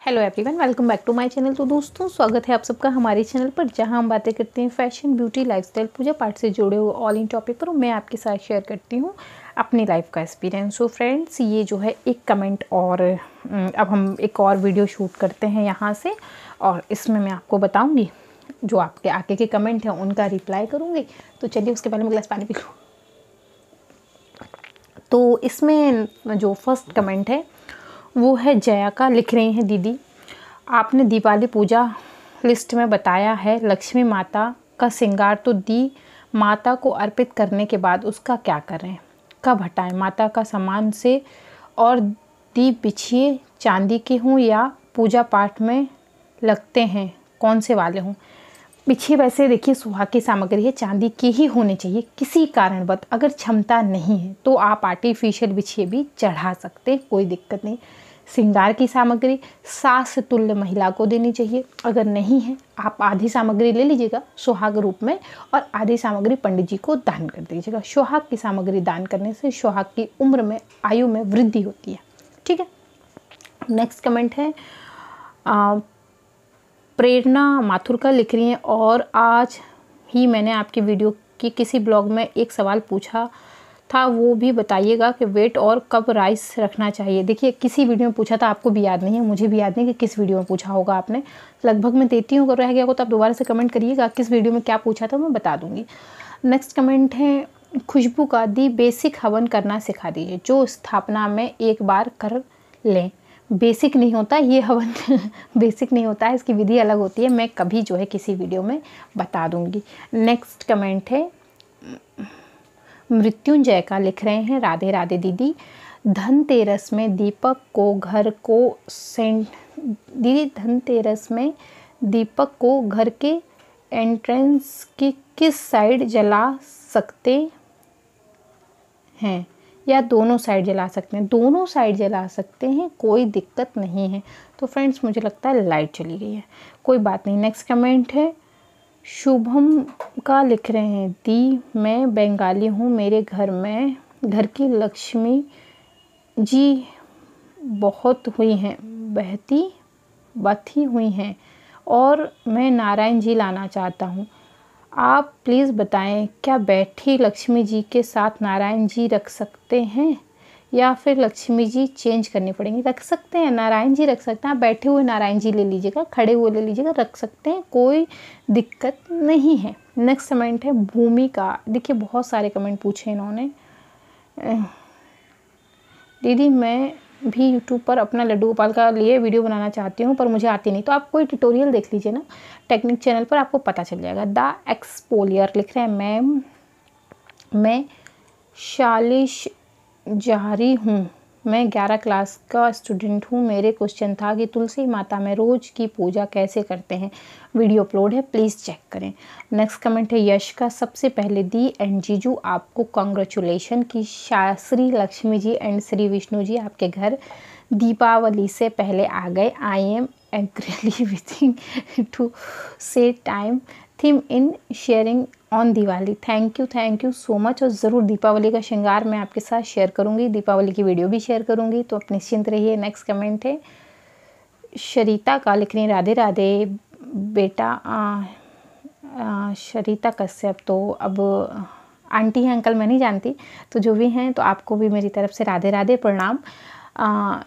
Hello everyone, welcome back to my channel. तो दोस्तों, स्वागत है आप सबका हमारे चैनल पर, जहां हम बातें करते हैं फैशन, ब्यूटी, लाइफस्टाइल, पूजा पाठ से जुड़े हुए ऑल इन टॉपिक पर। मैं आपके साथ शेयर करती हूं अपनी लाइफ का एक्सपीरियंस। सो फ्रेंड्स, ये जो है एक कमेंट और अब हम एक और वीडियो शूट करते हैं यहाँ से, और इसमें मैं आपको बताऊँगी जो आपके आगे के कमेंट हैं उनका रिप्लाई करूँगी। तो चलिए, उसके पहले मैं गिलास पानी पी लूँ। तो इसमें जो फर्स्ट कमेंट है वो है जया का। लिख रही हैं, दीदी आपने दिवाली पूजा लिस्ट में बताया है, लक्ष्मी माता का श्रृंगार तो दी माता को अर्पित करने के बाद उसका क्या करें, कब हटाएं? माता का सामान से और दीप बिछिए, चांदी के हों या पूजा पाठ में लगते हैं, कौन से वाले हों? बिछिए, वैसे देखिए सुहाग की सामग्री है, चांदी के ही होने चाहिए। किसी कारणवश अगर क्षमता नहीं है तो आप आर्टिफिशियल बिछिए भी चढ़ा सकते हैं, कोई दिक्कत नहीं। श्रृंगार की सामग्री सास तुल्य महिला को देनी चाहिए। अगर नहीं है, आप आधी सामग्री ले लीजिएगा सुहाग रूप में और आधी सामग्री पंडित जी को दान कर दीजिएगा। सुहाग की सामग्री दान करने से सुहाग की उम्र में, आयु में वृद्धि होती है। ठीक है। नेक्स्ट कमेंट है प्रेरणा माथुर का। लिख रही हैं, और आज ही मैंने आपकी वीडियो की किसी ब्लॉग में एक सवाल पूछा था, वो भी बताइएगा कि वेट और कब राइस रखना चाहिए। देखिए, किसी वीडियो में पूछा था, आपको भी याद नहीं है, मुझे भी याद नहीं कि किस वीडियो में पूछा होगा आपने। लगभग मैं देती हूँ, अगर रह गया हो तो आप दोबारा से कमेंट करिएगा किस वीडियो में क्या पूछा था, मैं बता दूँगी। नेक्स्ट कमेंट है खुशबू का। दी बेसिक हवन करना सिखा दीजिए, जो स्थापना में एक बार कर लें। बेसिक नहीं होता ये हवन बेसिक नहीं होता है, इसकी विधि अलग होती है। मैं कभी जो है किसी वीडियो में बता दूँगी। नेक्स्ट कमेंट है मृत्युंजय का। लिख रहे हैं, राधे राधे दीदी, धनतेरस में दीपक को घर को दीदी धनतेरस में दीपक को घर के एंट्रेंस की किस साइड जला सकते हैं, या दोनों साइड जला सकते हैं? दोनों साइड जला सकते हैं, कोई दिक्कत नहीं है। तो फ्रेंड्स, मुझे लगता है लाइट चली गई है, कोई बात नहीं। नेक्स्ट कमेंट है शुभम का। लिख रहे हैं, दी मैं बंगाली हूँ, मेरे घर की लक्ष्मी जी बहुत हुई हैं, बथी हुई हैं, और मैं नारायण जी लाना चाहता हूँ। आप प्लीज़ बताएं, क्या बैठी लक्ष्मी जी के साथ नारायण जी रख सकते हैं या फिर लक्ष्मी जी चेंज करनी पड़ेंगी? रख सकते हैं, नारायण जी रख सकते हैं। आप बैठे हुए नारायण जी ले लीजिएगा, खड़े हुए ले लीजिएगा, रख सकते हैं, कोई दिक्कत नहीं है। नेक्स्ट कमेंट है भूमि का। देखिए, बहुत सारे कमेंट पूछे इन्होंने। दीदी मैं भी यूट्यूब पर अपना लड्डू गोपाल का लिए वीडियो बनाना चाहती हूँ, पर मुझे आती नहीं। तो आप कोई ट्यूटोरियल देख लीजिए ना, टेक्निक चैनल पर, आपको पता चल जाएगा। द एक्सपोलियर लिख रहे हैं, मैम मैं शालिश जहरी हूँ, मैं 11 क्लास का स्टूडेंट हूँ। मेरे क्वेश्चन था कि तुलसी माता में रोज़ की पूजा कैसे करते हैं, वीडियो अपलोड है, प्लीज़ चेक करें। नेक्स्ट कमेंट है यश का। सबसे पहले दी एंड जीजू आपको कॉन्ग्रेचुलेशन कि श्री लक्ष्मी जी एंड श्री विष्णु जी आपके घर दीपावली से पहले आ गए। आई एम एग्रीली विथिंग टू से time theme in sharing on Diwali. Thank you so much. और ज़रूर दीपावली का श्रृंगार मैं आपके साथ शेयर करूँगी, दीपावली की वीडियो भी शेयर करूँगी, तो आप निश्चिंत रहिए। नेक्स्ट कमेंट है शरीता का। लिख रही हैं, राधे राधे बेटा। शरीता कश्यप, तो अब आंटी हैं अंकल मैं नहीं जानती, तो जो भी हैं तो आपको भी मेरी तरफ से राधे राधे, प्रणाम।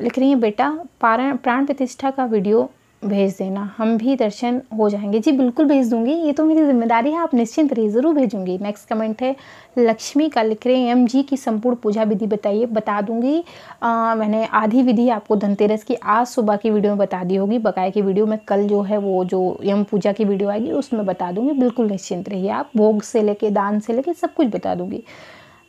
लिख रही हैं, बेटा प्राण प्रतिष्ठा का वीडियो भेज देना, हम भी दर्शन हो जाएंगे। जी बिल्कुल भेज दूंगी, ये तो मेरी जिम्मेदारी है, आप निश्चिंत रहिए, ज़रूर भेजूंगी। नेक्स्ट कमेंट है लक्ष्मी का। लिख रहे हैं, एम जी की संपूर्ण पूजा विधि बताइए। बता दूंगी, मैंने आधी विधि आपको धनतेरस की आज सुबह की वीडियो में बता दी होगी, बकाया की वीडियो में कल जो है वो जो यम पूजा की वीडियो आएगी उसमें बता दूंगी। बिल्कुल निश्चिंत रहिए, आप भोग से लेके दान से लेके सब कुछ बता दूंगी।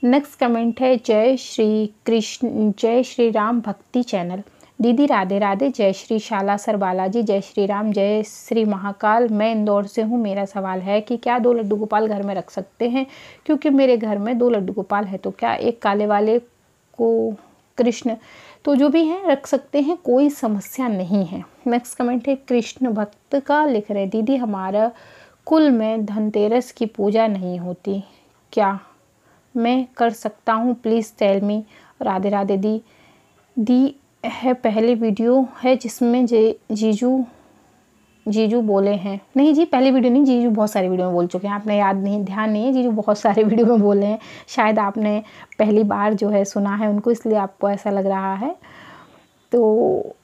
नेक्स्ट कमेंट है जय श्री कृष्ण, जय श्री राम भक्ति चैनल। दीदी राधे राधे, जय श्री शाला सर बालाजी, जय श्री राम, जय श्री महाकाल। मैं इंदौर से हूँ, मेरा सवाल है कि क्या 2 लड्डू गोपाल घर में रख सकते हैं, क्योंकि मेरे घर में 2 लड्डू गोपाल है, तो क्या एक काले वाले को कृष्ण, तो जो भी है रख सकते हैं, कोई समस्या नहीं है। नेक्स्ट कमेंट है कृष्ण भक्त का। लिख रहे, दीदी हमारा कुल में धनतेरस की पूजा नहीं होती, क्या मैं कर सकता हूँ, please tell me. Radhe Radhe दी है पहली वीडियो है जिसमें जीजू बोले हैं। नहीं जी, पहली वीडियो नहीं, जीजू बहुत सारी वीडियो में बोल चुके हैं, आपने याद नहीं, ध्यान नहीं है, जीजू बहुत सारे वीडियो में बोले हैं, शायद आपने पहली बार जो है सुना है उनको, इसलिए आपको ऐसा लग रहा है। तो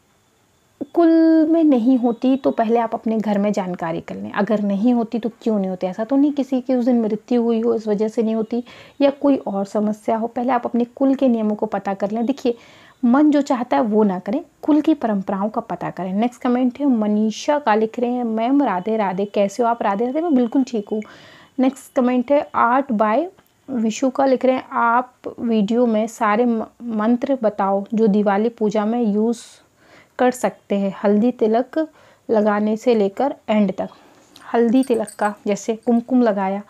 कुल में नहीं होती तो पहले आप अपने घर में जानकारी कर लें, अगर नहीं होती तो क्यों नहीं होती। ऐसा तो नहीं किसी की उस दिन मृत्यु हुई हो इस वजह से नहीं होती, या कोई और समस्या हो, पहले आप अपने कुल के नियमों को पता कर लें। देखिए, मन जो चाहता है वो ना करें, कुल की परंपराओं का पता करें। नेक्स्ट कमेंट है मनीषा का, लिख रहे हैं मैम राधे राधे, कैसे हो आप? राधे राधे, मैं बिल्कुल ठीक हूँ। नेक्स्ट कमेंट है आर्ट बाय विशु का, लिख रहे हैं आप वीडियो में सारे मंत्र बताओ जो दिवाली पूजा में यूज़ कर सकते हैं, हल्दी तिलक लगाने से लेकर एंड तक। हल्दी तिलक का जैसे कुमकुम लगाया,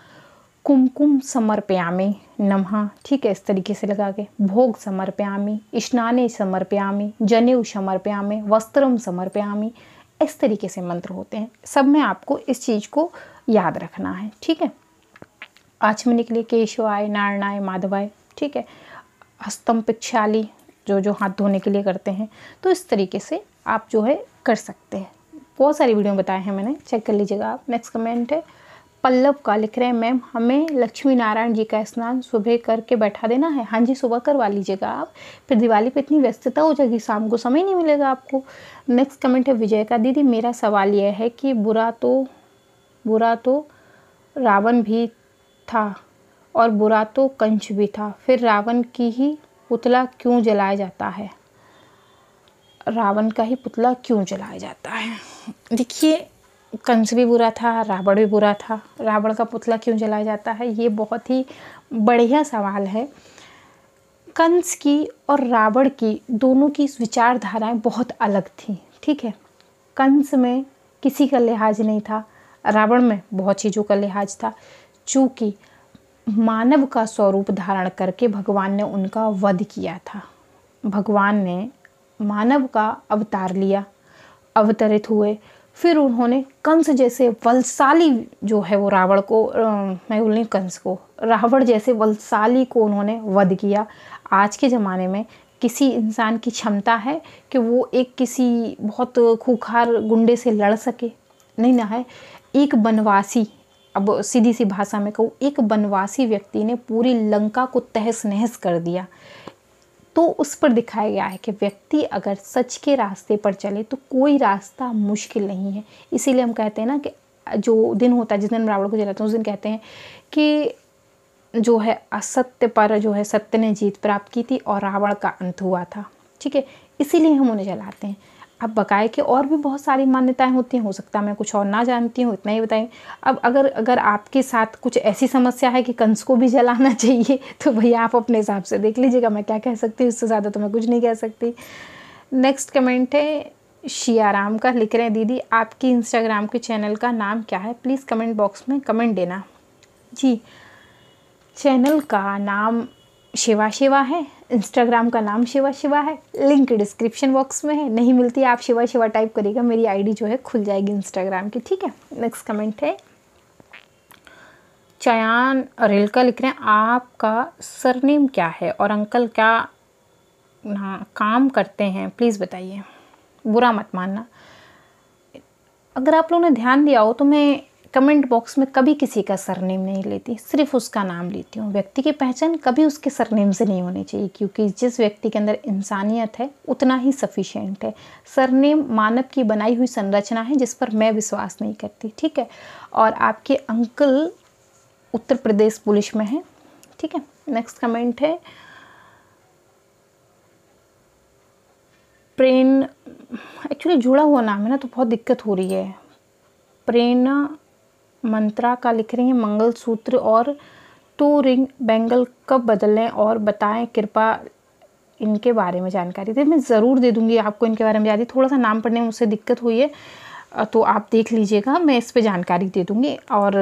कुमकुम समर्पयामि नमः, ठीक है, इस तरीके से लगा के, भोग समर्पयामि, स्नाने समर्पयामि, जनेऊ समर्पयामि, वस्त्रम समर्पयामि, इस तरीके से मंत्र होते हैं। सब में आपको इस चीज़ को याद रखना है, ठीक है। आचमनी के लिए केशवाय नारायणाय माधवाय, ठीक है। हस्तम पिक्षाली, जो हाथ धोने के लिए करते हैं, तो इस तरीके से आप जो है कर सकते हैं। बहुत सारी वीडियो बताए हैं मैंने, चेक कर लीजिएगा आप। नेक्स्ट कमेंट है पल्लव का, लिख रहे हैं मैम हमें लक्ष्मी नारायण जी का स्नान सुबह करके बैठा देना है। हाँ जी, सुबह करवा लीजिएगा आप, फिर दिवाली पे इतनी व्यस्तता हो जाएगी, शाम को समय नहीं मिलेगा आपको। नेक्स्ट कमेंट है विजय का, दीदी मेरा सवाल यह है कि बुरा तो रावण भी था और बुरा तो कंस भी था, फिर रावण की ही पुतला क्यों जलाया जाता है? रावण का ही पुतला क्यों जलाया जाता है? देखिए, कंस भी बुरा था, रावण भी बुरा था, रावण का पुतला क्यों जलाया जाता है? ये बहुत ही बढ़िया सवाल है। कंस की और रावण की दोनों की विचारधाराएं बहुत अलग थी, ठीक है। कंस में किसी का लिहाज नहीं था, रावण में बहुत चीज़ों का लिहाज था। चूँकि मानव का स्वरूप धारण करके भगवान ने उनका वध किया था, भगवान ने मानव का अवतार लिया, अवतरित हुए, फिर उन्होंने कंस जैसे बलशाली जो है वो रावण को, मैं बोल रही कंस को, रावण जैसे बलशाली को उन्होंने वध किया। आज के ज़माने में किसी इंसान की क्षमता है कि वो एक किसी बहुत खूंखार गुंडे से लड़ सके? नहीं ना है। एक बनवासी, अब सीधी सी भाषा में कहूँ, एक बनवासी व्यक्ति ने पूरी लंका को तहस नहस कर दिया। तो उस पर दिखाया गया है कि व्यक्ति अगर सच के रास्ते पर चले तो कोई रास्ता मुश्किल नहीं है। इसीलिए हम कहते हैं ना कि जो दिन होता है जिस दिन रावण को जलाते हैं उस दिन कहते हैं कि जो है असत्य पर जो है सत्य ने जीत प्राप्त की थी और रावण का अंत हुआ था, ठीक है। इसीलिए हम उन्हें जलाते हैं। अब बकाए के और भी बहुत सारी मान्यताएं होती हैं, हो सकता है मैं कुछ और ना जानती हूँ, इतना ही बताएं। अब अगर आपके साथ कुछ ऐसी समस्या है कि कंस को भी जलाना चाहिए तो भैया आप अपने हिसाब से देख लीजिएगा, मैं क्या कह सकती हूँ, इससे ज़्यादा तो मैं कुछ नहीं कह सकती। नेक्स्ट कमेंट है शियाराम का, लिख रहे हैं दीदी आपकी इंस्टाग्राम के चैनल का नाम क्या है? प्लीज़ कमेंट बॉक्स में कमेंट देना। जी, चैनल का नाम शिवा शिवा है, इंस्टाग्राम का नाम शिवा शिवा है, लिंक डिस्क्रिप्शन बॉक्स में है। नहीं मिलती आप शिवा शिवा टाइप करिएगा, मेरी आईडी जो है खुल जाएगी इंस्टाग्राम की, ठीक है। नेक्स्ट कमेंट है चयान रेल का, लिख रहे हैं आपका सरनेम क्या है और अंकल क्या काम करते हैं, प्लीज़ बताइए। बुरा मत मानना, अगर आप लोगों ने ध्यान दिया हो तो मैं कमेंट बॉक्स में कभी किसी का सरनेम नहीं लेती, सिर्फ उसका नाम लेती हूँ। व्यक्ति की पहचान कभी उसके सरनेम से नहीं होनी चाहिए, क्योंकि जिस व्यक्ति के अंदर इंसानियत है उतना ही सफिशिएंट है। सरनेम मानव की बनाई हुई संरचना है जिस पर मैं विश्वास नहीं करती, ठीक है। और आपके अंकल उत्तर प्रदेश पुलिस में है, ठीक है। नेक्स्ट कमेंट है प्रेन, एक्चुअली जुड़ा हुआ नाम है ना तो बहुत दिक्कत हो रही है। प्रेरणा मंत्रा का, लिख रही हैं मंगलसूत्र और 2 रिंग बैंगल कब बदलें और बताएं कृपया इनके बारे में जानकारी दे। मैं ज़रूर दे दूंगी आपको इनके बारे में जानकारी, थोड़ा सा नाम पढ़ने में मुझसे दिक्कत हुई है तो आप देख लीजिएगा, मैं इस पे जानकारी दे दूंगी और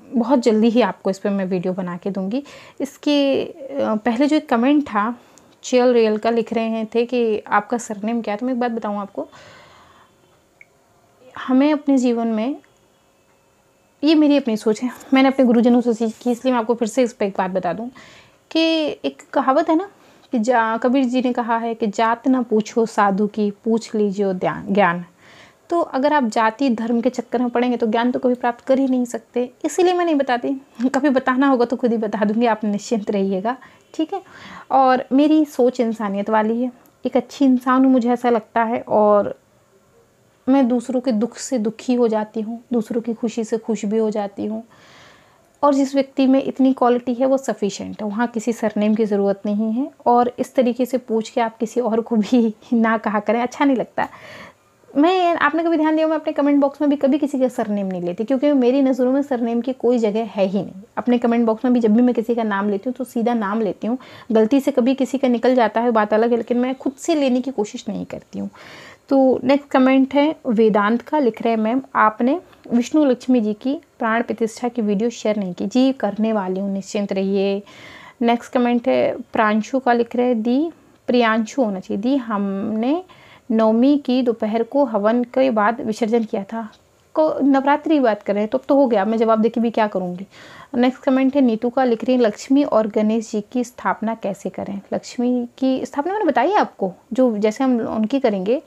बहुत जल्दी ही आपको इस पे मैं वीडियो बना के दूंगी। इसके पहले जो एक कमेंट था चियल रियल का, लिख रहे थे कि आपका सरनेम क्या है। तो मैं एक बात बताऊँ आपको, हमें अपने जीवन में, ये मेरी अपनी सोच है, मैंने अपने गुरुजनों से सीखी, इसलिए मैं आपको फिर से इस पर एक बात बता दूं कि एक कहावत है ना कि कबीर जी ने कहा है कि जात ना पूछो साधु की, पूछ लीजिए ज्ञान। तो अगर आप जाति धर्म के चक्कर में पड़ेंगे तो ज्ञान तो कभी प्राप्त कर ही नहीं सकते, इसीलिए मैं नहीं बताती। कभी बताना होगा तो खुद ही बता दूंगी, आप निश्चिंत रहिएगा, ठीक है। और मेरी सोच इंसानियत वाली है, एक अच्छी इंसान हूँ, मुझे ऐसा लगता है। और मैं दूसरों के दुख से दुखी हो जाती हूँ, दूसरों की खुशी से खुश भी हो जाती हूँ। और जिस व्यक्ति में इतनी क्वालिटी है वो सफिशेंट है, वहाँ किसी सरनेम की ज़रूरत नहीं है। और इस तरीके से पूछ के आप किसी और को भी ना कहा करें, अच्छा नहीं लगता। आपने कभी ध्यान दिया, मैं अपने कमेंट बॉक्स में भी कभी किसी का सरनेम नहीं लेती, क्योंकि मेरी नज़रों में सरनेम की कोई जगह है ही नहीं। अपने कमेंट बॉक्स में भी जब भी मैं किसी का नाम लेती हूँ तो सीधा नाम लेती हूँ। गलती से कभी किसी का निकल जाता है बात अलग है, लेकिन मैं खुद से लेने की कोशिश नहीं करती हूँ। तो नेक्स्ट कमेंट है वेदांत का, लिख रहे हैं मैम आपने विष्णु लक्ष्मी जी की प्राण प्रतिष्ठा की वीडियो शेयर नहीं की। जी करने वाली हूँ, निश्चिंत रहिए। नेक्स्ट कमेंट है प्रांशु का, लिख रहे हैं दी, प्रियांशु होना चाहिए, दी हमने नवमी की दोपहर को हवन के बाद विसर्जन किया था। को नवरात्रि की बात कर रहे हैं तो अब तो हो गया, मैं जवाब देके भी क्या करूँगी। नेक्स्ट कमेंट है नीतू का, लिख रही है लक्ष्मी और गणेश जी की स्थापना कैसे करें। लक्ष्मी की स्थापना मैंने बताई आपको, जो जैसे हम उनकी करेंगे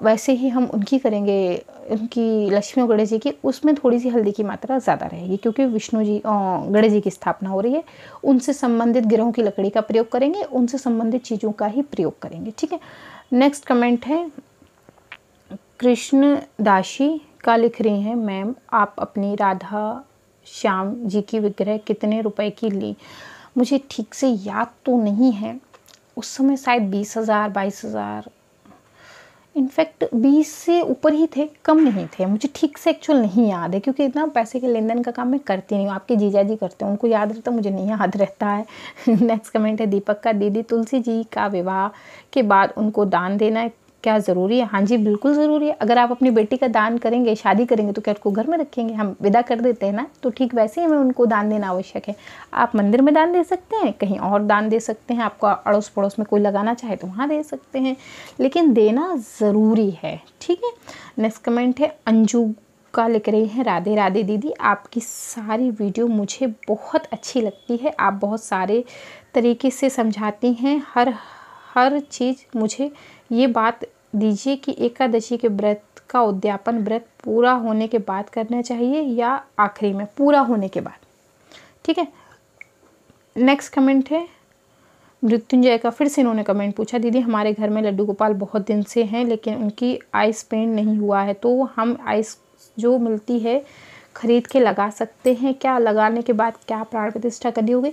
वैसे ही हम उनकी करेंगे, उनकी लक्ष्मी और गणेश जी की। उसमें थोड़ी सी हल्दी की मात्रा ज़्यादा रहेगी, क्योंकि विष्णु जी गणेश जी की स्थापना हो रही है। उनसे संबंधित गिरोह की लकड़ी का प्रयोग करेंगे, उनसे संबंधित चीज़ों का ही प्रयोग करेंगे, ठीक है। नेक्स्ट कमेंट है कृष्ण दाशी का, लिख रही हैं मैम आप अपनी राधा श्याम जी की विग्रह कितने रुपए की ली। मुझे ठीक से याद तो नहीं है, उस समय शायद 20,000 22,000, इनफैक्ट 20 से ऊपर ही थे, कम नहीं थे। मुझे ठीक से एक्चुअल नहीं याद है, क्योंकि इतना पैसे के लेन देन का काम मैं करती नहीं हूँ। आपके जीजा जी करते हैं, उनको याद रहता, मुझे नहीं याद रहता है। नेक्स्ट कमेंट है दीपक का, दीदी तुलसी जी का विवाह के बाद उनको दान देना क्या ज़रूरी है। हाँ जी बिल्कुल ज़रूरी है। अगर आप अपनी बेटी का दान करेंगे, शादी करेंगे, तो क्या उसको घर में रखेंगे, हम विदा कर देते हैं ना। तो ठीक वैसे ही हमें उनको दान देना आवश्यक है। आप मंदिर में दान दे सकते हैं, कहीं और दान दे सकते हैं, आपको अड़ोस पड़ोस में कोई लगाना चाहे तो वहाँ दे सकते हैं, लेकिन देना ज़रूरी है, ठीक है। नेक्स्ट कमेंट है अंजू का, लिख रही हैं राधे राधे दीदी, आपकी सारी वीडियो मुझे बहुत अच्छी लगती है। आप बहुत सारे तरीके से समझाती हैं हर चीज़। मुझे ये बात दीजिए कि एकादशी के व्रत का उद्यापन व्रत पूरा होने के बाद करना चाहिए या आखिरी में, पूरा होने के बाद, ठीक है। नेक्स्ट कमेंट है मृत्युंजय का, फिर से इन्होंने कमेंट पूछा, दीदी हमारे घर में लड्डू गोपाल बहुत दिन से हैं, लेकिन उनकी आइस पेंट नहीं हुआ है, तो हम आइस जो मिलती है खरीद के लगा सकते हैं क्या? लगाने के बाद क्या प्राण प्रतिष्ठा करनी होगी?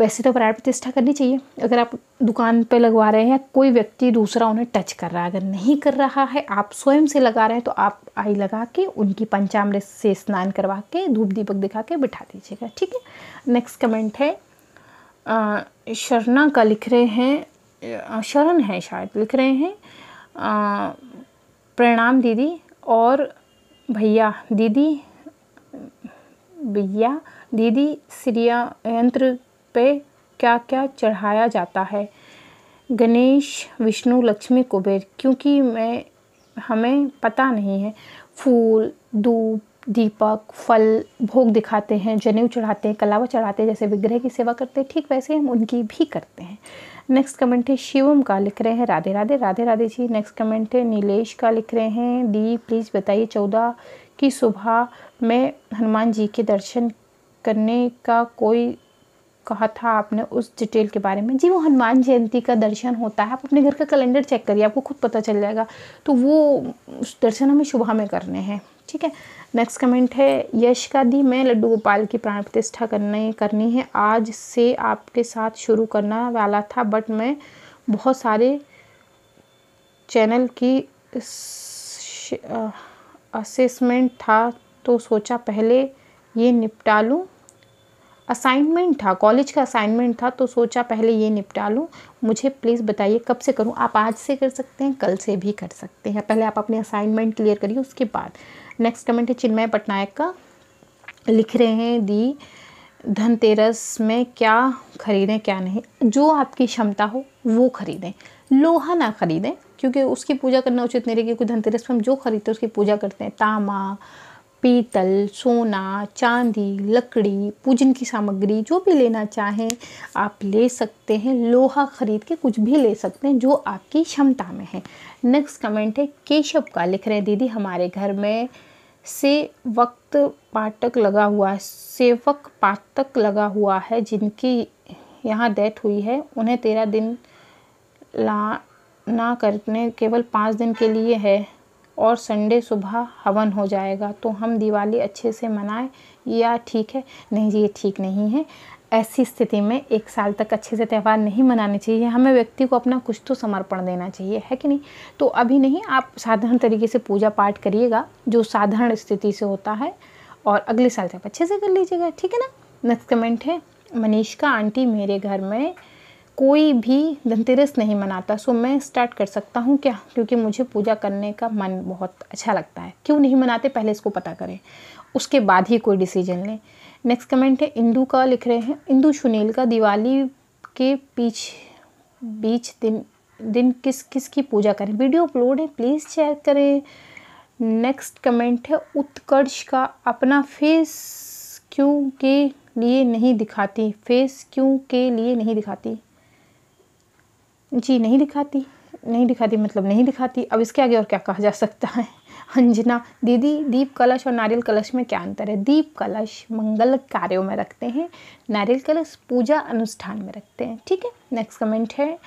वैसे तो प्राण प्रतिष्ठा करनी चाहिए। अगर आप दुकान पे लगवा रहे हैं, कोई व्यक्ति दूसरा उन्हें टच कर रहा है, अगर नहीं कर रहा है, आप स्वयं से लगा रहे हैं, तो आप आई लगा के उनकी पंचामृत से स्नान करवा के धूप दीपक दिखा के बिठा दीजिएगा, ठीक है। नेक्स्ट कमेंट है शरणा का, लिख रहे हैं शरण है शायद, लिख रहे हैं प्रणाम दीदी और भैया दीदी श्रिया यंत्र पे क्या क्या चढ़ाया जाता है? गणेश विष्णु लक्ष्मी कुबेर, क्योंकि हमें पता नहीं है। फूल धूप दीपक फल भोग दिखाते हैं, जनेऊ चढ़ाते हैं, कलावा चढ़ाते हैं, जैसे विग्रह की सेवा करते हैं, ठीक वैसे हम उनकी भी करते हैं। नेक्स्ट कमेंट है शिवम का, लिख रहे हैं राधे राधे राधे राधे जी। नेक्स्ट कमेंट है नीलेश का, लिख रहे हैं दी प्लीज़ बताइए 14 की सुबह में हनुमान जी के दर्शन करने का कोई कहा था आपने, उस डिटेल के बारे में। जी वो हनुमान जयंती का दर्शन होता है, आप अपने घर का कैलेंडर चेक करिए, आपको खुद पता चल जाएगा। तो वो उस दर्शन हमें सुबह में करने हैं, ठीक है। नेक्स्ट कमेंट है यश का, दी मैं लड्डू गोपाल की प्राण प्रतिष्ठा करनी है, आज से आपके साथ शुरू करना वाला था, बट मैं बहुत सारे चैनल की असेसमेंट था तो सोचा पहले ये निपटा लूँ। असाइनमेंट था, कॉलेज का असाइनमेंट था, तो सोचा पहले ये निपटा लूँ। मुझे प्लीज़ बताइए कब से करूँ? आप आज से कर सकते हैं, कल से भी कर सकते हैं, पहले आप अपने असाइनमेंट क्लियर करिए उसके बाद। नेक्स्ट कमेंट है चिन्मय पटनायक का, लिख रहे हैं दी धनतेरस में क्या खरीदें क्या नहीं, जो आपकी क्षमता हो वो खरीदें, लोहा ना खरीदें, क्योंकि उसकी पूजा करना उचित नहीं रहेगी। क्योंकि धनतेरस पर हम जो खरीदते हैं उसकी पूजा करते हैं, तांबा पीतल, सोना, चांदी, लकड़ी, पूजन की सामग्री जो भी लेना चाहें आप ले सकते हैं। लोहा खरीद के कुछ भी ले सकते हैं जो आपकी क्षमता में है। नेक्स्ट कमेंट है केशव का, लिख रहे हैं दीदी हमारे घर में सेवक पाठक लगा हुआ है जिनकी यहाँ डेथ हुई है, उन्हें 13 दिन ना करने केवल 5 दिन के लिए है और संडे सुबह हवन हो जाएगा, तो हम दिवाली अच्छे से मनाएं या ठीक है? नहीं जी, ये ठीक नहीं है। ऐसी स्थिति में 1 साल तक अच्छे से त्यौहार नहीं मनाने चाहिए। हमें व्यक्ति को अपना कुछ तो समर्पण देना चाहिए, है कि नहीं? तो अभी नहीं, आप साधारण तरीके से पूजा पाठ करिएगा जो साधारण स्थिति से होता है, और अगले साल से आप अच्छे से कर लीजिएगा, ठीक है ना। नेक्स्ट कमेंट है मनीष का, आंटी मेरे घर में कोई भी धनतेरस नहीं मनाता, सो मैं स्टार्ट कर सकता हूँ क्या? क्योंकि मुझे पूजा करने का मन बहुत अच्छा लगता है। क्यों नहीं मनाते, पहले इसको पता करें, उसके बाद ही कोई डिसीजन लें। नेक्स्ट कमेंट है इंदू का, लिख रहे हैं इंदु सुनील का, दिवाली के बीच दिन किस की पूजा करें? वीडियो अपलोड है, प्लीज़ शेयर करें। नेक्स्ट कमेंट है उत्कर्ष का, अपना फेस क्यों के लिए नहीं दिखाती? फेस क्यों के लिए नहीं दिखाती? जी नहीं दिखाती मतलब नहीं दिखाती। अब इसके आगे और क्या कहा जा सकता है। अंजना दीदी, दीप कलश और नारियल कलश में क्या अंतर है? दीप कलश मंगल कार्यों में रखते हैं, नारियल कलश पूजा अनुष्ठान में रखते हैं, ठीक है। नेक्स्ट कमेंट है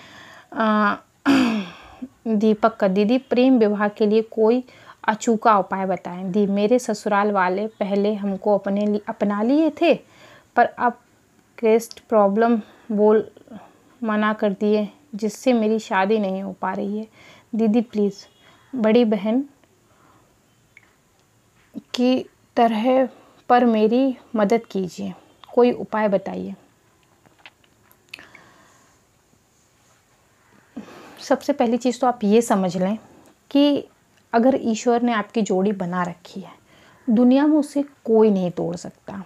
दीपक का, दीदी प्रेम विवाह के लिए कोई अचूका उपाय बताएं। दी मेरे ससुराल वाले पहले हमको अपना लिए थे, पर अब केस्ट प्रॉब्लम बोल मना कर दिए, जिससे मेरी शादी नहीं हो पा रही है। दीदी प्लीज़ बड़ी बहन की तरह पर मेरी मदद कीजिए, कोई उपाय बताइए। सबसे पहली चीज़ तो आप ये समझ लें कि अगर ईश्वर ने आपकी जोड़ी बना रखी है, दुनिया में उसे कोई नहीं तोड़ सकता।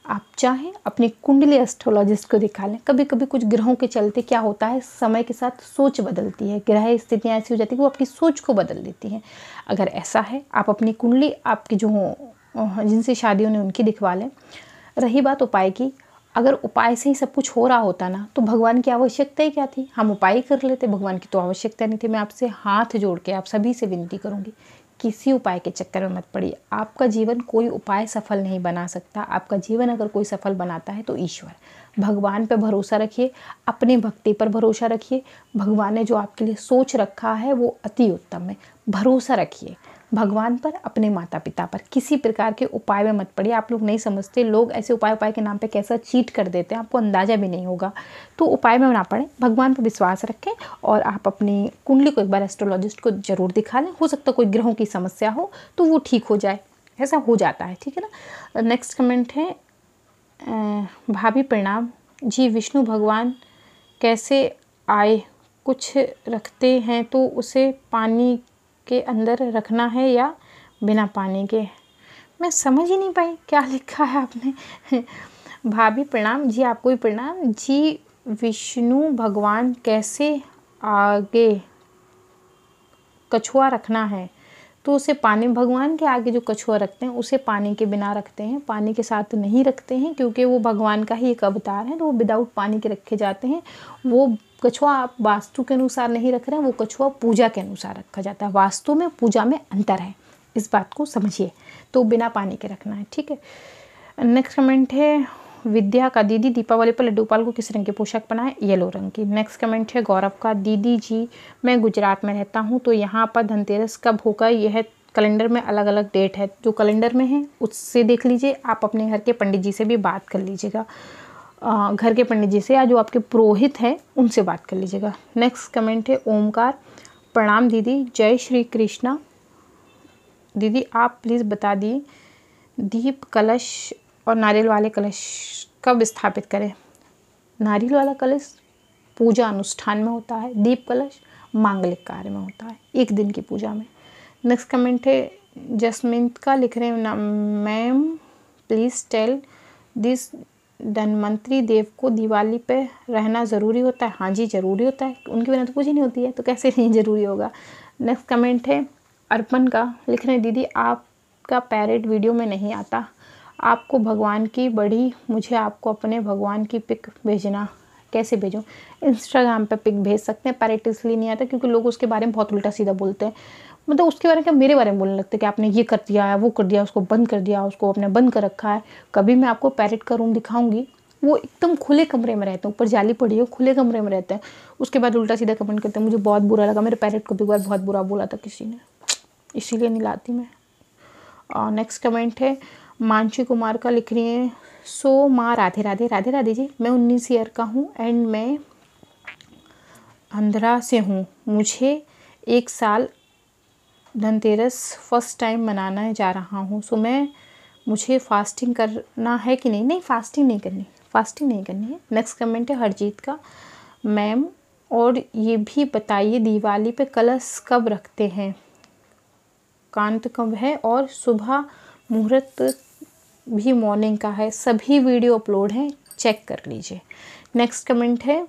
आप चाहें अपनी कुंडली एस्ट्रोलॉजिस्ट को दिखा लें। कभी कभी कुछ ग्रहों के चलते क्या होता है, समय के साथ सोच बदलती है, ग्रह स्थितियाँ ऐसी हो जाती है कि वो आपकी सोच को बदल देती हैं। अगर ऐसा है, आप अपनी कुंडली आपकी जो जिनसे शादी होने उनकी दिखवा लें। रही बात उपाय की, अगर उपाय से ही सब कुछ हो रहा होता ना, तो भगवान की आवश्यकता ही क्या थी? हम उपाय कर लेते, भगवान की तो आवश्यकता नहीं थी। मैं आपसे हाथ जोड़ के आप सभी से विनती करूँगी, किसी उपाय के चक्कर में मत पड़िए। आपका जीवन कोई उपाय सफल नहीं बना सकता। आपका जीवन अगर कोई सफल बनाता है तो ईश्वर। भगवान पर भरोसा रखिए, अपनी भक्ति पर भरोसा रखिए। भगवान ने जो आपके लिए सोच रखा है वो अति उत्तम है। भरोसा रखिए भगवान पर, अपने माता पिता पर। किसी प्रकार के उपाय में मत पड़िए। आप लोग नहीं समझते, लोग ऐसे उपाय के नाम पे कैसा चीट कर देते हैं, आपको अंदाज़ा भी नहीं होगा। तो उपाय में ना पड़े, भगवान पर विश्वास रखें, और आप अपनी कुंडली को एक बार एस्ट्रोलॉजिस्ट को जरूर दिखा लें। हो सकता है कोई ग्रहों की समस्या हो तो वो ठीक हो जाए, ऐसा हो जाता है, ठीक है ना। नेक्स्ट कमेंट है भाभी प्रणाम जी, विष्णु भगवान कैसे आए? कुछ रखते हैं तो उसे पानी के अंदर रखना है या बिना पानी के? मैं समझ ही नहीं पाई क्या लिखा है आपने। भाभी प्रणाम जी, आपको भी प्रणाम जी। विष्णु भगवान कैसे आगे कछुआ रखना है तो उसे पानी, भगवान के आगे जो कछुआ रखते हैं उसे पानी के बिना रखते हैं, पानी के साथ नहीं रखते हैं, क्योंकि वो भगवान का ही एक अवतार है, तो वो विदाउट पानी के रखे जाते हैं। वो कछुआ आप वास्तु के अनुसार नहीं रख रहे हैं, वो कछुआ पूजा के अनुसार रखा जाता है। वास्तु में पूजा में अंतर है, इस बात को समझिए। तो बिना पानी के रखना है, ठीक है। नेक्स्ट कमेंट है विद्या का, दीदी दीपावली पर लड्डू गोपाल को किस रंग की पोशाक पहनाएं? येलो रंग की। नेक्स्ट कमेंट है गौरव का, दीदी जी मैं गुजरात में रहता हूँ, तो यहाँ पर धनतेरस कब होगा? यह कैलेंडर में अलग अलग डेट है, जो कैलेंडर में है उससे देख लीजिए। आप अपने घर के पंडित जी से भी बात कर लीजिएगा, घर के पंडित जी से, या जो आपके पुरोहित हैं उनसे बात कर लीजिएगा। नेक्स्ट कमेंट है ओमकार, प्रणाम दीदी, जय श्री कृष्णा। दीदी आप प्लीज़ बता दिए दीप कलश और नारियल वाले कलश कब स्थापित करें? नारियल वाला कलश पूजा अनुष्ठान में होता है, दीप कलश मांगलिक कार्य में होता है, 1 दिन की पूजा में। नेक्स्ट कमेंट है जसमिंत का, लिख रहे हैं ma'am please tell this, Dhanvantari Dev को दिवाली पे रहना ज़रूरी होता है? हाँ जी ज़रूरी होता है, उनके बिना तो पूजा नहीं होती है, तो कैसे नहीं ज़रूरी होगा। नेक्स्ट कमेंट है अर्पण का, लिख रहे हैं दीदी आप आपका पैरेट वीडियो में नहीं आता, आपको भगवान की बड़ी, मुझे आपको अपने भगवान की पिक भेजना, कैसे भेजूँ? इंस्टाग्राम पे पिक भेज सकते हैं। पैरेट इसलिए नहीं आता क्योंकि लोग उसके बारे में बहुत उल्टा सीधा बोलते हैं, मतलब उसके बारे में क्या, मेरे बारे में बोलने लगते हैं कि आपने ये कर दिया है, वो कर दिया, उसको बंद कर दिया, उसको आपने बंद कर रखा है। कभी मैं आपको पैरेट का रूम दिखाऊंगी, वो एकदम खुले कमरे में रहते हैं, ऊपर जाली पड़ी है, खुले कमरे में रहते हैं, उसके बाद उल्टा सीधा कमेंट करते हैं। मुझे बहुत बुरा लगा, मेरे पैरेट को भी एक बार बहुत बुरा बोला था किसी ने, इसीलिए नहीं लाती मैं। और नेक्स्ट कमेंट है मानसी कुमार का, लिख रही है सो माँ राधे राधे। राधे राधे जी, मैं 19 ईयर का हूँ एंड मैं आंध्रा से हूँ। मुझे 1 साल धनतेरस फर्स्ट टाइम मनाना जा रहा हूँ। सो मुझे फास्टिंग करना है कि नहीं? नहीं, फास्टिंग नहीं करनी, फास्टिंग नहीं करनी है। नेक्स्ट कमेंट है हरजीत का, मैम और ये भी बताइए दिवाली पे कलश कब रखते हैं, कांत कब है और सुबह मुहूर्त भी मॉर्निंग का है। सभी वीडियो अपलोड हैं, चेक कर लीजिए। नेक्स्ट कमेंट है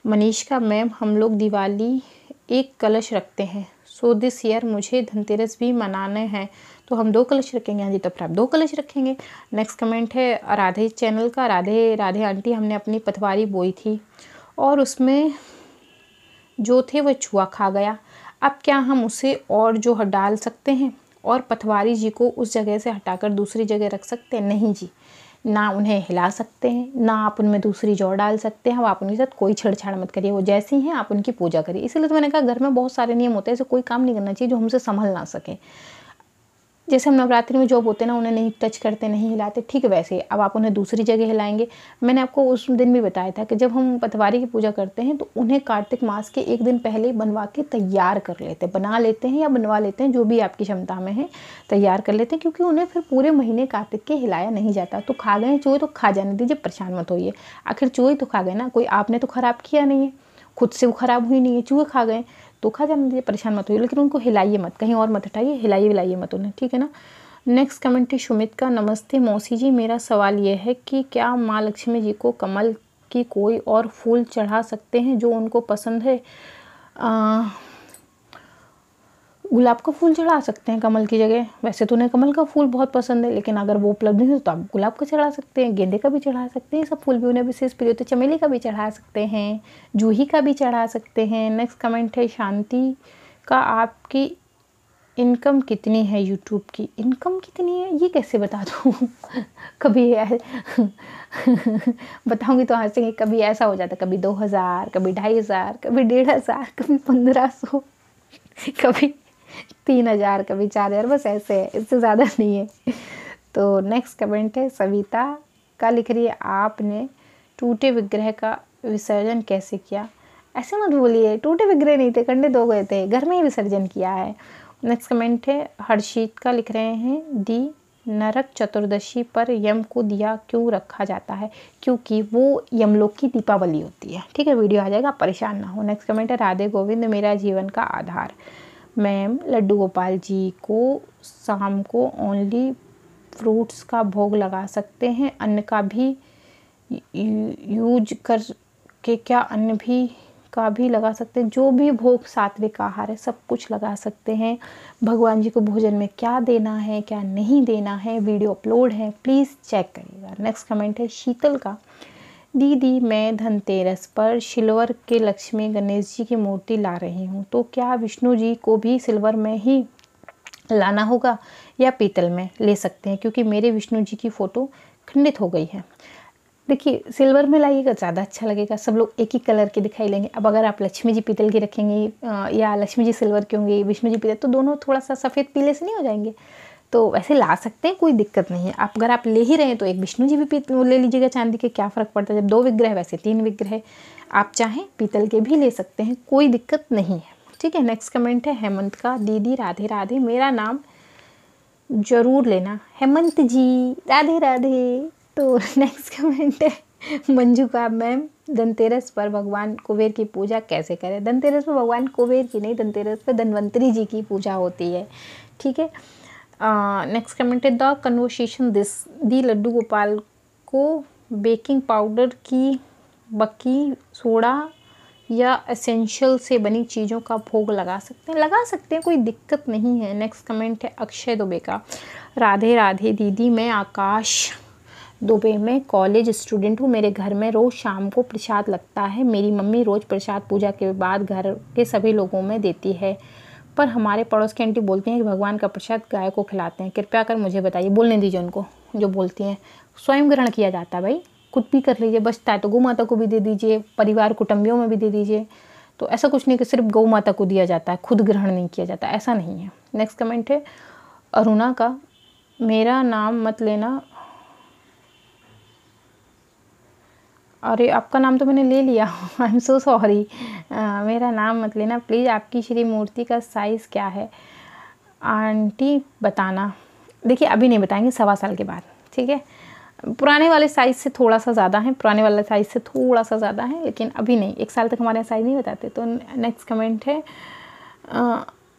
मनीष का, मैम हम लोग दिवाली एक कलश रखते हैं। सो दिस ईयर मुझे धनतेरस भी मनाने हैं, तो हम 2 कलश रखेंगे। हाँ जी, तो फिर आप 2 कलश रखेंगे। नेक्स्ट कमेंट है राधे चैनल का, राधे राधे आंटी, हमने अपनी पतवारी बोई थी और उसमें जो थे वो चूहा खा गया। अब क्या हम उसे और जो डाल सकते हैं और पतवारी जी को उस जगह से हटाकर दूसरी जगह रख सकते हैं? नहीं जी, ना उन्हें हिला सकते हैं, ना आप उनमें दूसरी जौ डाल सकते हैं। आप उनके साथ कोई छेड़छाड़ मत करिए, वो जैसी हैं आप उनकी पूजा करिए। इसलिए तो मैंने कहा घर में बहुत सारे नियम होते हैं, ऐसे कोई काम नहीं करना चाहिए जो हमसे संभल ना सके। जैसे हम नवरात्रि में जो होते हैं ना, उन्हें नहीं टच करते, नहीं हिलाते, ठीक है वैसे अब आप उन्हें दूसरी जगह हिलाएंगे। मैंने आपको उस दिन भी बताया था कि जब हम पतवारी की पूजा करते हैं तो उन्हें कार्तिक मास के 1 दिन पहले ही बनवा के तैयार कर लेते हैं, बना लेते हैं या बनवा लेते हैं, जो भी आपकी क्षमता में है तैयार कर लेते हैं, क्योंकि उन्हें फिर पूरे महीने कार्तिक के हिलाया नहीं जाता। तो खा गए चूहे तो खा जाने दीजिए, परेशान मत होइए, आखिर चूहे तो खा गए ना, कोई आपने तो खराब किया नहीं है, खुद से वो खराब हुई नहीं है, चूहे खा गए तो खा जाने दीजिए, परेशान मत होइए, लेकिन उनको हिलाइए मत, कहीं और मत हटाइए, हिलाइए मत उन्हें, ठीक है ना। नेक्स्ट कमेंट है सुमित का, नमस्ते मौसी जी, मेरा सवाल यह है कि क्या माँ लक्ष्मी जी को कमल की कोई और फूल चढ़ा सकते हैं जो उनको पसंद है? गुलाब का फूल चढ़ा सकते हैं कमल की जगह, वैसे तो उन्हें कमल का फूल बहुत पसंद है, लेकिन अगर वो उपलब्ध नहीं है तो आप गुलाब का चढ़ा सकते हैं, गेंदे का भी चढ़ा सकते हैं, सब फूल भी उन्हें विशेष प्रिय होते हैं। चमेली का भी चढ़ा सकते हैं, जूही का भी चढ़ा सकते हैं। नेक्स्ट कमेंट है शांति का, आपकी इनकम कितनी है यूट्यूब की? इनकम कितनी है ये कैसे बता दूँ? कभी बताऊंगी तो हंसेंगे, कभी ऐसा हो जाता है, कभी 2000, कभी 2500, कभी 1500, कभी 1500, कभी 3000, कभी 4000, बस ऐसे है, इससे ज़्यादा नहीं है। तो नेक्स्ट कमेंट है सविता का, लिख रही है आपने टूटे विग्रह का विसर्जन कैसे किया? ऐसे मत बोलिए, टूटे विग्रह नहीं थे, कंडे 2 गए थे, घर में ही विसर्जन किया है। नेक्स्ट कमेंट है हर्षित का, लिख रहे हैं दी नरक चतुर्दशी पर यम को दिया क्यों रखा जाता है? क्योंकि वो यमलोक की दीपावली होती है, ठीक है, वीडियो आ जाएगा, परेशान ना हो। नेक्स्ट कमेंट है राधे गोविंद, मेरा जीवन का आधार, मैम लड्डू गोपाल जी को शाम को ओनली फ्रूट्स का भोग लगा सकते हैं, अन्न का भी यूज करके क्या अन्न भी का भी लगा सकते हैं? जो भी भोग सात्विक आहार है सब कुछ लगा सकते हैं। भगवान जी को भोजन में क्या देना है क्या नहीं देना है, वीडियो अपलोड है, प्लीज़ चेक करिएगा। नेक्स्ट कमेंट है शीतल का, दीदी मैं धनतेरस पर सिल्वर के लक्ष्मी गणेश जी की मूर्ति ला रही हूँ, तो क्या विष्णु जी को भी सिल्वर में ही लाना होगा या पीतल में ले सकते हैं? क्योंकि मेरे विष्णु जी की फ़ोटो खंडित हो गई है। देखिए सिल्वर में लाइएगा ज़्यादा अच्छा लगेगा, सब लोग एक ही कलर के दिखाई लेंगे। अब अगर आप लक्ष्मी जी पीतल की रखेंगे या लक्ष्मी जी सिल्वर के होंगे, विष्णु जी पीतल, तो दोनों थोड़ा सा सफ़ेद पीले से नहीं हो जाएंगे? तो वैसे ला सकते हैं, कोई दिक्कत नहीं है। आप अगर आप ले ही रहे हैं तो एक विष्णु जी भी ले लीजिएगा चांदी के, क्या फ़र्क पड़ता है, जब 2 विग्रह वैसे 3 विग्रह, आप चाहें पीतल के भी ले सकते हैं, कोई दिक्कत नहीं है, ठीक है। नेक्स्ट कमेंट है हेमंत का, दीदी राधे राधे, मेरा नाम ज़रूर लेना, हेमंत जी राधे राधे। तो नेक्स्ट कमेंट है मंजू का, मैम धनतेरस पर भगवान कुबेर की पूजा कैसे करें? धनतेरस पर भगवान कुबेर की नहीं, धनतेरस पर धन्वंतरी जी की पूजा होती है, ठीक है। नेक्स्ट कमेंट है द कन्वर्सेशन दिस, दी लड्डू गोपाल को बेकिंग पाउडर की बकी सोडा या एसेंशियल से बनी चीज़ों का भोग लगा सकते हैं, कोई दिक्कत नहीं है। नेक्स्ट कमेंट है अक्षय दुबे का। राधे राधे दीदी, मैं आकाश दुबे में कॉलेज स्टूडेंट हूँ। मेरे घर में रोज़ शाम को प्रसाद लगता है। मेरी मम्मी रोज़ प्रसाद पूजा के बाद घर के सभी लोगों में देती है, पर हमारे पड़ोस की आंटी बोलती हैं कि भगवान का प्रसाद गाय को खिलाते हैं। कृपया कर मुझे बताइए। बोलने दीजिए उनको जो बोलती हैं। स्वयं ग्रहण किया जाता है भाई, खुद भी कर लीजिए, बचता है तो गौ माता को भी दे दीजिए, परिवार कुटुंबियों में भी दे दीजिए। तो ऐसा कुछ नहीं कि सिर्फ गौ माता को दिया जाता है, खुद ग्रहण नहीं किया जाता, ऐसा नहीं है। नेक्स्ट कमेंट है अरुणा का। मेरा नाम मत लेना। अरे आपका नाम तो मैंने ले लिया, आई एम सो सॉरी। मेरा नाम मत लेना प्लीज़। आपकी श्री मूर्ति का साइज़ क्या है आंटी, बताना। देखिए अभी नहीं बताएंगे, 1.25 साल के बाद, ठीक है। पुराने वाले साइज़ से थोड़ा सा ज़्यादा है, लेकिन अभी नहीं, 1 साल तक हमारे यहाँ साइज़ नहीं बताते। तो नेक्स्ट कमेंट है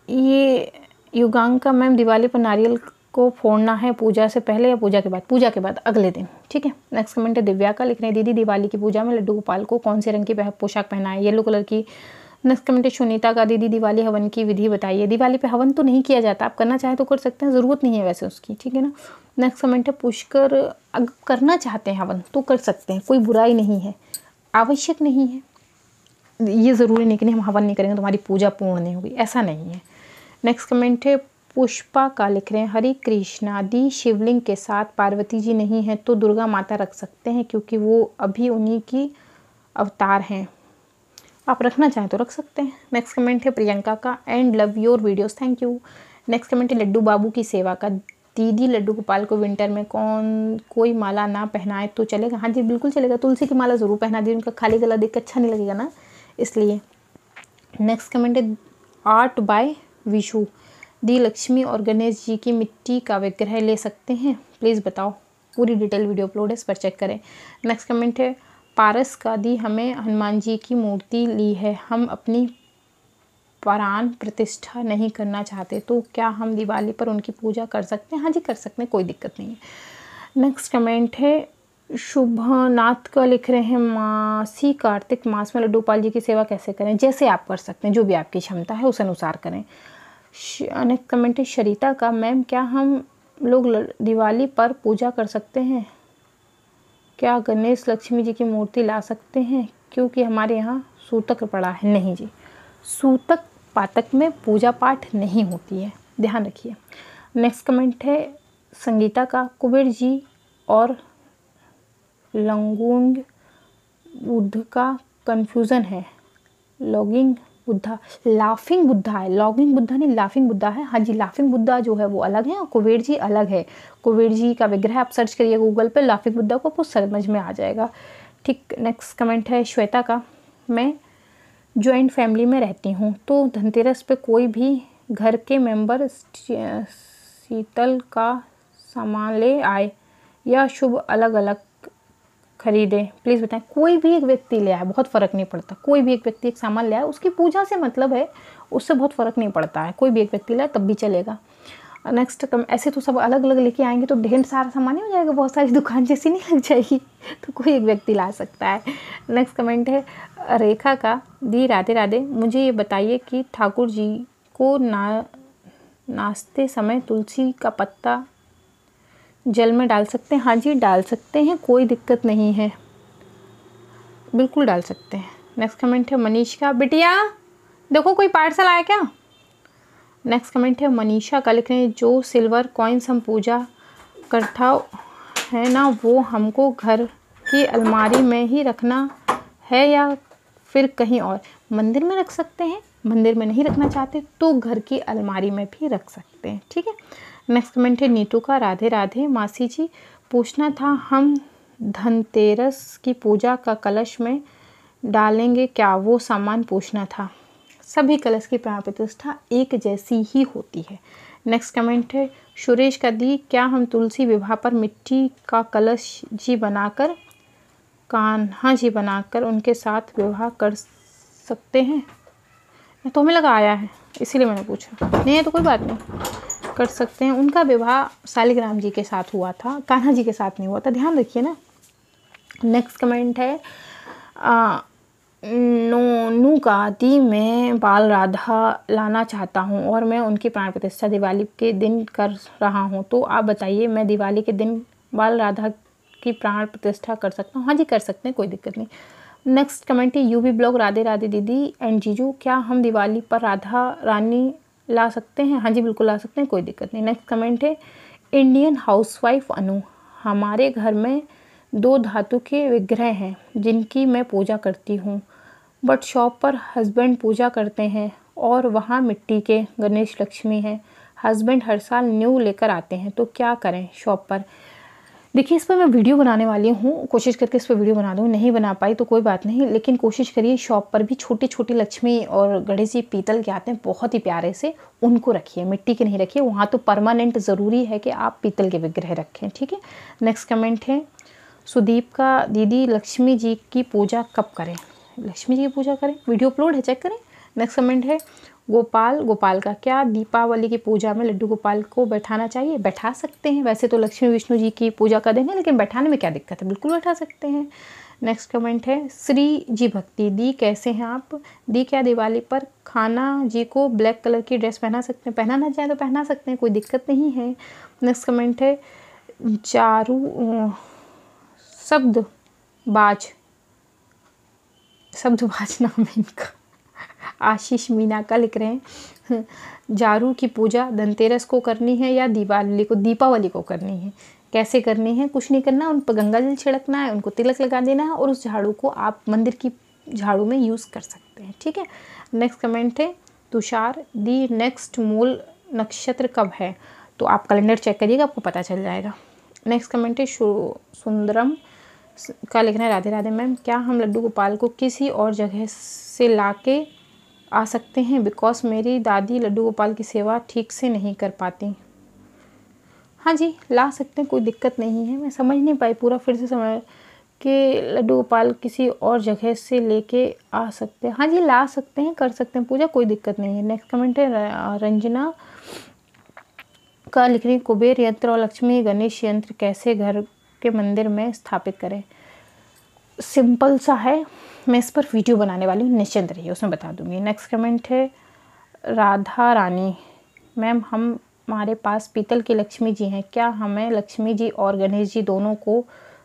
ये युगांका मैम, दिवाली पर नारियल को फोड़ना है पूजा से पहले या पूजा के बाद? पूजा के बाद, अगले दिन, ठीक है। नेक्स्ट कमेंट है दिव्या का। लिख रहे हैं दीदी, दिवाली की पूजा में लड्डू गोपाल को कौन से रंग की पोशाक पहनाए? येलो कलर की। नेक्स्ट कमेंट है सुनीता का। दीदी दिवाली हवन की विधि बताइए। दिवाली पे हवन तो नहीं किया जाता, आप करना चाहें तो कर सकते हैं, ज़रूरत नहीं है वैसे उसकी, ठीक है ना। नेक्स्ट कमेंट है पुष्कर, अगर करना चाहते हैं हवन तो कर सकते हैं, कोई बुराई नहीं है, आवश्यक नहीं है। ये ज़रूरी नहीं कि नहीं हम हवन नहीं करेंगे तो हमारी पूजा पूर्ण नहीं होगी, ऐसा नहीं है। नेक्स्ट कमेंट है पुष्पा का। लिख रहे हैं हरे कृष्णा दी, शिवलिंग के साथ पार्वती जी नहीं है तो दुर्गा माता रख सकते हैं, क्योंकि वो अभी उन्हीं की अवतार हैं। आप रखना चाहें तो रख सकते हैं। नेक्स्ट कमेंट है प्रियंका का। And love your videos, thank you. Next comment है लड्डू बाबू की सेवा का। दीदी लड्डू गोपाल को विंटर में कोई माला ना पहनाए तो चलेगा? हाँ जी बिल्कुल चलेगा, तुलसी की माला ज़रूर पहना दी, उनका खाली गला देख कर अच्छा नहीं लगेगा ना, इसलिए। नेक्स्ट कमेंट है आर्ट बाय विशु। दी लक्ष्मी और गणेश जी की मिट्टी का विग्रह ले सकते हैं, प्लीज़ बताओ। पूरी डिटेल वीडियो अपलोड है, इस पर चेक करें। नेक्स्ट कमेंट है पारस का। दी हमें हनुमान जी की मूर्ति ली है, हम अपनी प्राण प्रतिष्ठा नहीं करना चाहते, तो क्या हम दिवाली पर उनकी पूजा कर सकते हैं? हाँ जी कर सकते हैं, कोई दिक्कत नहीं है। नेक्स्ट कमेंट है शुभनाथ का। लिख रहे हैं मासी कार्तिक मास में लड्डू गोपाल जी की सेवा कैसे करें? जैसे आप कर सकते हैं, जो भी आपकी क्षमता है उस अनुसार करें। नेक्स्ट कमेंट है शरीता का। मैम क्या हम लोग दिवाली पर पूजा कर सकते हैं? क्या गणेश लक्ष्मी जी की मूर्ति ला सकते हैं? क्योंकि हमारे यहाँ सूतक पड़ा है। नहीं जी, सूतक पातक में पूजा पाठ नहीं होती है, ध्यान रखिए। नेक्स्ट कमेंट है संगीता का। कुबेर जी और लंगूंग बुद्ध का कन्फ्यूज़न है। लॉगिंग बुद्धा, लाफिंग बुद्धा है, लॉगिंग बुद्धा नहीं, लाफिंग बुद्धा है। हाँ जी, लाफिंग बुद्धा जो है वो अलग है और कुबेर जी अलग है। कुबेर जी का विग्रह आप सर्च करिए गूगल पे, लाफिंग बुद्धा को आपको समझ में आ जाएगा, ठीक। नेक्स्ट कमेंट है श्वेता का। मैं जॉइंट फैमिली में रहती हूँ, तो धनतेरस पे कोई भी घर के मेंबर शीतल का सामान ले आए या शुभ अलग अलग खरीदे, प्लीज़ बताएं। कोई भी एक व्यक्ति ले आए, बहुत फ़र्क नहीं पड़ता, कोई भी एक व्यक्ति एक सामान ले आए, उसकी पूजा से मतलब है, उससे बहुत फ़र्क नहीं पड़ता है, कोई भी एक व्यक्ति लाए तब भी चलेगा। नेक्स्ट ऐसे तो सब अलग अलग लेके आएंगे तो ढेर सारा सामान ही हो जाएगा, बहुत सारी दुकान जैसी नहीं लग जाएगी, तो कोई एक व्यक्ति ला सकता है। नेक्स्ट कमेंट है रेखा का। दी राधे राधे, मुझे ये बताइए कि ठाकुर जी को नाचते समय तुलसी का पत्ता जल में डाल सकते हैं? हाँ जी डाल सकते हैं, कोई दिक्कत नहीं है, बिल्कुल डाल सकते हैं। नेक्स्ट कमेंट है मनीष का। बिटिया देखो कोई पार्सल आया क्या? नेक्स्ट कमेंट है मनीषा का। लिख रहे हैं जो सिल्वर कॉइन्स हम पूजा करता है ना, वो हमको घर की अलमारी में ही रखना है या फिर कहीं और? मंदिर में रख सकते हैं, मंदिर में नहीं रखना चाहते तो घर की अलमारी में भी रख सकते हैं, ठीक है। नेक्स्ट कमेंट है नीतू का। राधे राधे मासी जी, पूछना था हम धनतेरस की पूजा का कलश में डालेंगे क्या, वो सामान पूछना था। सभी कलश की प्राण प्रतिष्ठा एक जैसी ही होती है। नेक्स्ट कमेंट है सुरेश का। दी क्या हम तुलसी विवाह पर मिट्टी का कलश जी बनाकर, कान्हा जी बनाकर उनके साथ विवाह कर सकते हैं? तो हमें लगा आया है इसीलिए मैंने पूछा, नहीं है तो कोई बात नहीं, कर सकते हैं। उनका विवाह शालिग्राम जी के साथ हुआ था, कान्हा जी के साथ नहीं हुआ था, ध्यान रखिए ना। नेक्स्ट कमेंट है नोनू का दी मैं बाल राधा लाना चाहता हूँ और मैं उनकी प्राण प्रतिष्ठा दिवाली के दिन कर रहा हूँ, तो आप बताइए मैं दिवाली के दिन बाल राधा की प्राण प्रतिष्ठा कर सकता हूँ? हाँ जी कर सकते हैं, कोई दिक्कत नहीं। नेक्स्ट कमेंट है यूवी ब्लॉग, राधे राधे दीदी एंड जीजू, क्या हम दिवाली पर राधा रानी ला सकते हैं? हाँ जी बिल्कुल ला सकते हैं, कोई दिक्कत नहीं। नेक्स्ट कमेंट है इंडियन हाउसवाइफ अनु, हमारे घर में 2 धातु के विग्रह हैं जिनकी मैं पूजा करती हूँ, बट शॉप पर हस्बैंड पूजा करते हैं और वहाँ मिट्टी के गणेश लक्ष्मी हैं। हस्बैंड हर साल न्यू लेकर आते हैं, तो क्या करें शॉप पर? देखिए इस पर मैं वीडियो बनाने वाली हूँ, कोशिश करके इस पर वीडियो बना दूँ, नहीं बना पाई तो कोई बात नहीं, लेकिन कोशिश करिए शॉप पर भी छोटी छोटी लक्ष्मी और गणेश जी पीतल के आते हैं बहुत ही प्यारे से, उनको रखिए, मिट्टी के नहीं रखिए। वहाँ तो परमानेंट ज़रूरी है कि आप पीतल के विग्रह रखें, ठीक है। नेक्स्ट कमेंट है सुदीप का, दीदी लक्ष्मी जी की पूजा कब करें? लक्ष्मी जी की पूजा करें, वीडियो अपलोड है, चेक करें। नेक्स्ट कमेंट है गोपाल का, क्या दीपावली की पूजा में लड्डू गोपाल को बैठाना चाहिए? बैठा सकते हैं, वैसे तो लक्ष्मी विष्णु जी की पूजा का दिन है, लेकिन बैठाने में क्या दिक्कत है, बिल्कुल बैठा सकते हैं। नेक्स्ट कमेंट है श्री जी भक्ति, दी कैसे हैं आप? दी क्या दिवाली पर खाना जी को ब्लैक कलर की ड्रेस पहना सकते हैं? पहनाना चाहे तो पहना सकते हैं, कोई दिक्कत नहीं है। नेक्स्ट कमेंट है चारू शब्दबाज नाम है इनका, आशीष मीना का लिख रहे हैं जारू की पूजा धनतेरस को करनी है या दीपावली को करनी है? कैसे करनी है? कुछ नहीं करना, उन पर गंगा जल छिड़कना है, उनको तिलक लगा देना है और उस झाड़ू को आप मंदिर की झाड़ू में यूज़ कर सकते हैं, ठीक है। नेक्स्ट कमेंट है तुषार, दी नेक्स्ट मूल नक्षत्र कब है? तो आप कैलेंडर चेक करिएगा, आपको पता चल जाएगा। नेक्स्ट कमेंट है सुंदरम का लिखना है राधे राधे मैम, क्या हम लड्डू गोपाल को किसी और जगह से ला के आ सकते हैं? बिकॉज मेरी दादी लड्डू गोपाल की सेवा ठीक से नहीं कर पाती। हाँ जी ला सकते हैं, कोई दिक्कत नहीं है। मैं समझ नहीं पाई पूरा, फिर से समझ कि लड्डू गोपाल किसी और जगह से लेके आ सकते हैं? हाँ जी ला सकते हैं, कर सकते हैं पूजा, कोई दिक्कत नहीं है। नेक्स्ट कमेंट है रंजना का लिख रही, कुबेर यंत्र और लक्ष्मी गणेश यंत्र कैसे घर के मंदिर में स्थापित करें? सिंपल सा है, मैं इस पर वीडियो बनाने वाली हूँ, निश्चिंत रहिए, उसमें बता दूंगी। नेक्स्ट कमेंट है राधा रानी, मैम हमारे पास पीतल की लक्ष्मी जी हैं, क्या हमें लक्ष्मी जी और गणेश जी दोनों को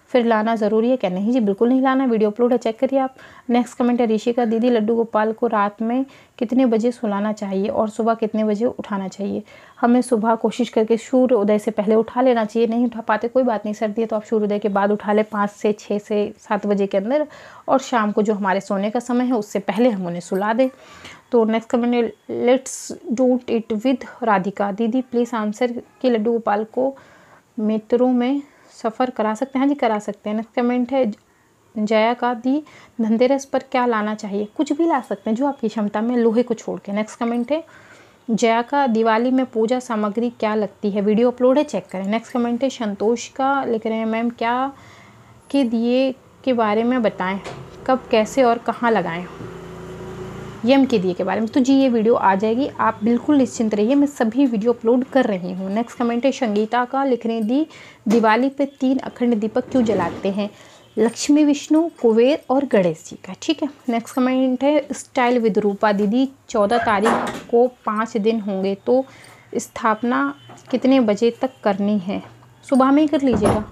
फिर लाना ज़रूरी है क्या? नहीं जी बिल्कुल नहीं लाना, वीडियो अपलोड है, चेक करिए आप। नेक्स्ट कमेंट है ऋषिका, दीदी लड्डू गोपाल को रात में कितने बजे सुलाना चाहिए और सुबह कितने बजे उठाना चाहिए? हमें सुबह कोशिश करके सूर्य उदय से पहले उठा लेना चाहिए, नहीं उठा पाते कोई बात नहीं, सर्दी है तो आप सूर्य उदय के बाद उठा लें, 5 से 6 से 7 बजे के अंदर, और शाम को जो हमारे सोने का समय है उससे पहले हम उन्हें सुला दें। तो नेक्स्ट कमेंट है let's don't it with Radhika, दीदी प्लीज़ आंसर कि लड्डू गोपाल को मेट्रो में सफ़र करा सकते हैं? हाँ जी करा सकते हैं। नेक्स्ट कमेंट है जया का, दी धनतेरस पर क्या लाना चाहिए? कुछ भी ला सकते हैं जो आपकी क्षमता में, लोहे को छोड़ के। नेक्स्ट कमेंट है जया का, दिवाली में पूजा सामग्री क्या लगती है? वीडियो अपलोड है, चेक करें। नेक्स्ट कमेंट है संतोष का, लिख रहे हैं मैम क्या के दिए के बारे में बताएं, कब कैसे और कहाँ लगाएं? यम के दिए के बारे में तो जी ये वीडियो आ जाएगी, आप बिल्कुल निश्चिंत रहिए, मैं सभी वीडियो अपलोड कर रही हूँ। नेक्स्ट कमेंट है संगीता का, लिख रहे हैं दी दिवाली पे 3 अखंड दीपक क्यों जलाते हैं? लक्ष्मी विष्णु कुबेर और गणेश जी का, ठीक है। नेक्स्ट कमेंट है स्टाइल विद रूपा, दीदी 14 तारीख को 5 दिन होंगे तो स्थापना कितने बजे तक करनी है? सुबह में ही कर लीजिएगा,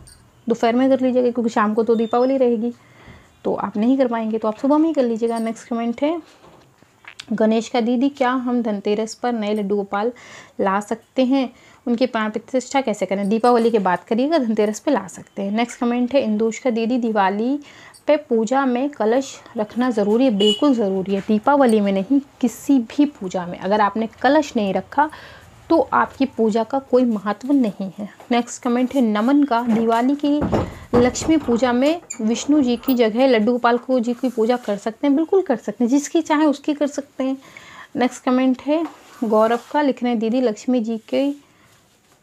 दोपहर में कर लीजिएगा, क्योंकि शाम को तो दीपावली रहेगी तो आप नहीं कर पाएंगे, तो आप सुबह में ही कर लीजिएगा। नेक्स्ट कमेंट है गणेश का, दीदी क्या हम धनतेरस पर नए लड्डू गोपाल ला सकते हैं? उनकी प्राण प्रतिष्ठा कैसे करें? दीपावली के बाद करिएगा, धनतेरस पे ला सकते हैं। नेक्स्ट कमेंट है इंदुष का, दीदी दिवाली पे पूजा में कलश रखना ज़रूरी है? बिल्कुल ज़रूरी है, दीपावली में नहीं, किसी भी पूजा में अगर आपने कलश नहीं रखा तो आपकी पूजा का कोई महत्व नहीं है। नेक्स्ट कमेंट है नमन का, दिवाली की लक्ष्मी पूजा में विष्णु जी की जगह लड्डू गोपाल को जी की पूजा कर सकते हैं? बिल्कुल कर सकते हैं, जिसकी चाहे उसकी कर सकते हैं। नेक्स्ट कमेंट है गौरव का, लिख रहे हैं दीदी लक्ष्मी जी के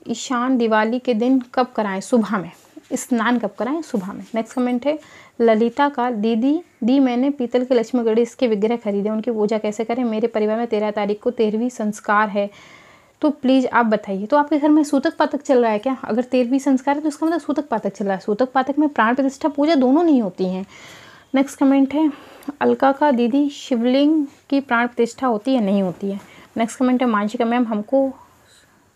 ईशान दिवाली के दिन कब कराएं? सुबह में, स्नान कब कराएं? सुबह में। नेक्स्ट कमेंट है ललिता का, दीदी मैंने पीतल के लक्ष्मी गणेश के विग्रह खरीदे, उनकी पूजा कैसे करें? मेरे परिवार में 13 तारीख को 13वीं संस्कार है, तो प्लीज़ आप बताइए। तो आपके घर में सूतक पातक चल रहा है क्या? अगर 13वीं संस्कार है तो उसका मतलब सूतक पातक चल रहा है। सूतक पातक में प्राण प्रतिष्ठा पूजा दोनों नहीं होती हैं। नेक्स्ट कमेंट है अलका का, दीदी शिवलिंग की प्राण प्रतिष्ठा होती है नहीं होती है। नेक्स्ट कमेंट है मांशिका मैम, हमको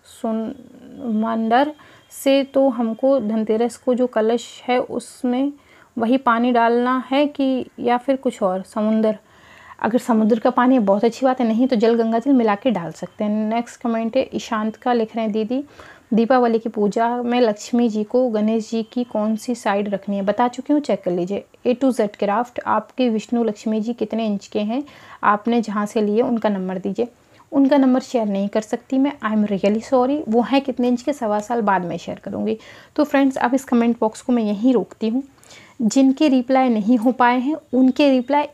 सोनमंदर से तो हमको धनतेरस को जो कलश है उसमें वही पानी डालना है कि या फिर कुछ और? समुंदर, अगर समुद्र का पानी है बहुत अच्छी बात है, नहीं तो जल गंगा जल मिला के डाल सकते हैं। नेक्स्ट कमेंट है ईशांत का, लिख रहे हैं दीदी दीपावली की पूजा में लक्ष्मी जी को गणेश जी की कौन सी साइड रखनी है? बता चुकी हूँ, चेक कर लीजिए। A to Z क्राफ्ट, आपके विष्णु लक्ष्मी जी कितने इंच के हैं? आपने जहाँ से लिए उनका नंबर दीजिए। उनका नंबर शेयर नहीं कर सकती मैं, आई एम रियली सॉरी। वो हैं कितने इंच के, 1.25 साल बाद में शेयर करूँगी। तो फ्रेंड्स अब इस कमेंट बॉक्स को मैं यहीं रोकती हूँ। जिनके रिप्लाई नहीं हो पाए हैं उनके रिप्लाई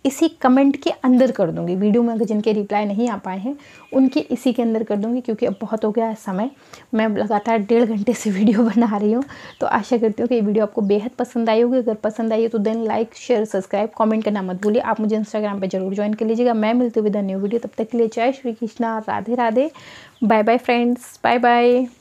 इसी कमेंट के अंदर कर दूंगी। वीडियो में अगर जिनके रिप्लाई नहीं आ पाए हैं उनके इसी के अंदर कर दूंगी, क्योंकि अब बहुत हो गया है समय। मैं लगातार 1.5 घंटे से वीडियो बना रही हूँ, तो आशा करती हूँ कि ये वीडियो आपको बेहद पसंद आई होगी। अगर पसंद आई है तो then like share subscribe comment करना मत भूलिए। आप मुझे इंस्टाग्राम पर जरूर ज्वाइन कर लीजिएगा। मैं मिलती हूँ विद अ न्यू वीडियो, तब तक के लिए जय Shri Krishna, Radhe Radhe, bye bye friends, bye bye.